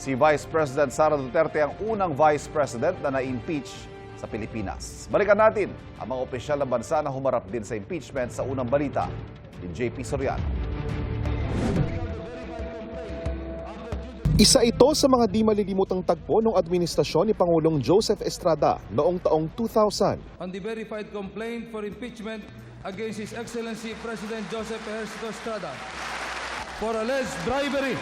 Si Vice President Sara Duterte ang unang Vice President na na-impeach sa Pilipinas. Balikan natin ang mga opisyal ng bansa na humarap din sa impeachment sa unang balita ni JP Soriano. Isa ito sa mga di malilimutang tagpo ng administrasyon ni Pangulong Joseph Estrada noong taong 2000. On the verified complaint for impeachment against His Excellency President Joseph Ejercito Estrada for alleged bribery,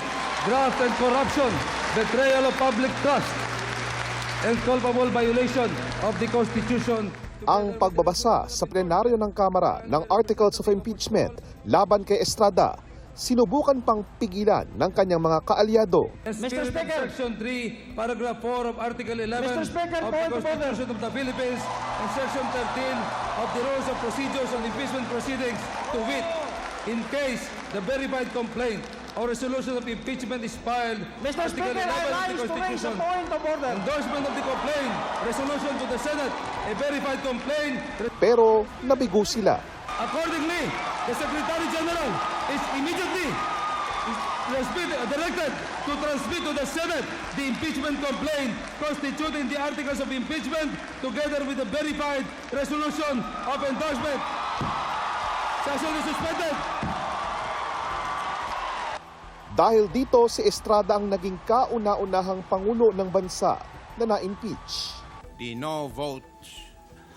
graft and corruption, betrayal of public trust, and culpable violation of the Constitution. Ang pagbabasa sa plenaryo ng Kamara ng Articles of Impeachment laban kay Estrada, sinubukan pang pigilan ng kanyang mga kaalyado. Mr. Speaker, Section 3, Paragraph 4 of Article 11 of the Constitution of the Philippines and Section 13 of the Rules of Procedures on Impeachment Proceedings, to wit, in case the verified complaint or resolution of impeachment is filed, Mr. Article Speaker, 11 I of the rise to raise a Constitution, point of order. endorsement of the complaint, resolution to the Senate, a verified complaint. Pero nabigo sila. Accordingly, the Secretary General is immediately directed to transmit to the Senate the impeachment complaint constituting the articles of impeachment together with the verified resolution of endorsement. Session is suspended. Dahil dito, si Estrada ang naging kauna-unahang pangulo ng bansa na na-impeach. The no votes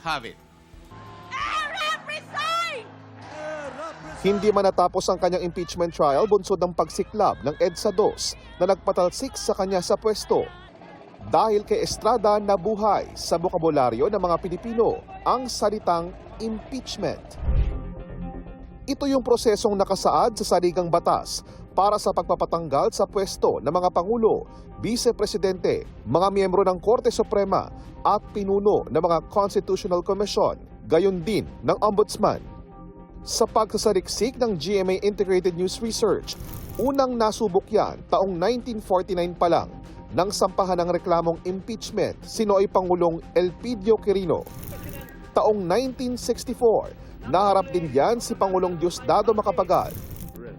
have it. Hindi man natapos ang kanyang impeachment trial bunsod ng pagsiklab ng EDSA 2 na nagpatalsik sa kanya sa pwesto. Dahil kay Estrada nabuhay sa bokabularyo ng mga Pilipino ang salitang impeachment. Ito yung prosesong nakasaad sa saligang batas para sa pagpapatanggal sa pwesto ng mga Pangulo, Vice-Presidente, mga miyembro ng Korte Suprema at pinuno ng mga Constitutional Commission, gayon din ng Ombudsman. Sa pagsasaliksik ng GMA Integrated News Research, unang nasubok yan taong 1949 pa lang nang sampahan ng reklamong impeachment si Noy Pangulong Elpidio Quirino. Taong 1964, naharap din yan si Pangulong Diosdado Macapagal.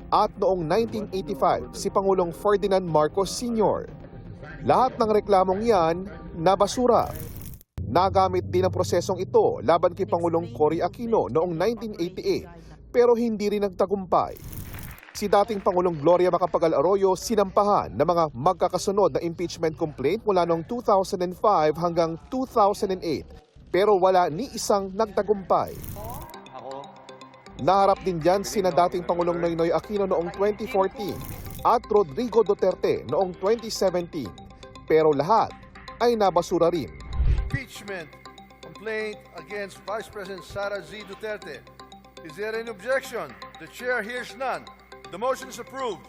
At noong 1985, si Pangulong Ferdinand Marcos Sr. Lahat ng reklamong yan, nabasura. Nagamit din ang prosesong ito laban kay Pangulong Cory Aquino noong 1988, pero hindi rin nagtagumpay. Si dating Pangulong Gloria Macapagal Arroyo sinampahan ng mga magkakasunod na impeachment complaint mula noong 2005 hanggang 2008, pero wala ni isang nagtagumpay. Naharap din dyan sina dating Pangulong Noynoy Aquino noong 2014 at Rodrigo Duterte noong 2017, pero lahat ay nabasura rin. Impeachment complaint against Vice President Sara Z. Duterte. Is there any objection? The chair hears none. The motion is approved.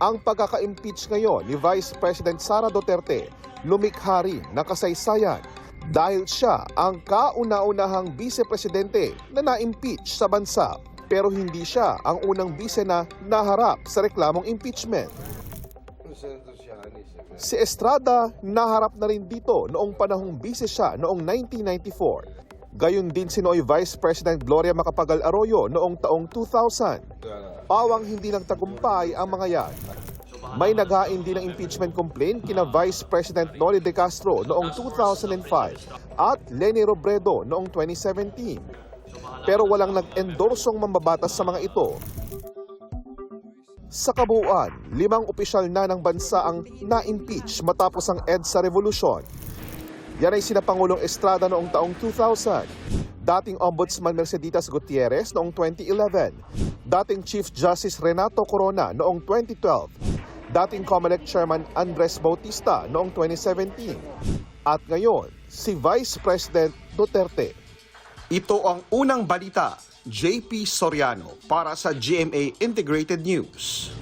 Ang pagkaka-impeach ngayon ni Vice President Sara Duterte lumikha rin ng kasaysayan dahil siya ang kauna-unahang vice-presidente na na-impeach sa bansa, pero hindi siya ang unang vice na naharap sa reklamong impeachment. Si Estrada naharap na rin dito noong panahong vice siya noong 1994. Gayon din si Noy Vice President Gloria Macapagal Arroyo noong taong 2000. Pawang hindi nagtagumpay ang mga yan. May naghain din ng impeachment complaint kina Vice President Noli de Castro noong 2005 at Leni Robredo noong 2017. Pero walang nag-endorsong mambabatas sa mga ito. Sa kabuuan, 5 opisyal na ng bansa ang na-impeach matapos ang EDSA Revolution. Yan ay sina Pangulong Estrada noong taong 2000, dating Ombudsman Merceditas Gutierrez noong 2011, dating Chief Justice Renato Corona noong 2012, dating COMELEC Chairman Andres Bautista noong 2017, at ngayon si Vice President Duterte. Ito ang unang balita. JP Soriano para sa GMA Integrated News.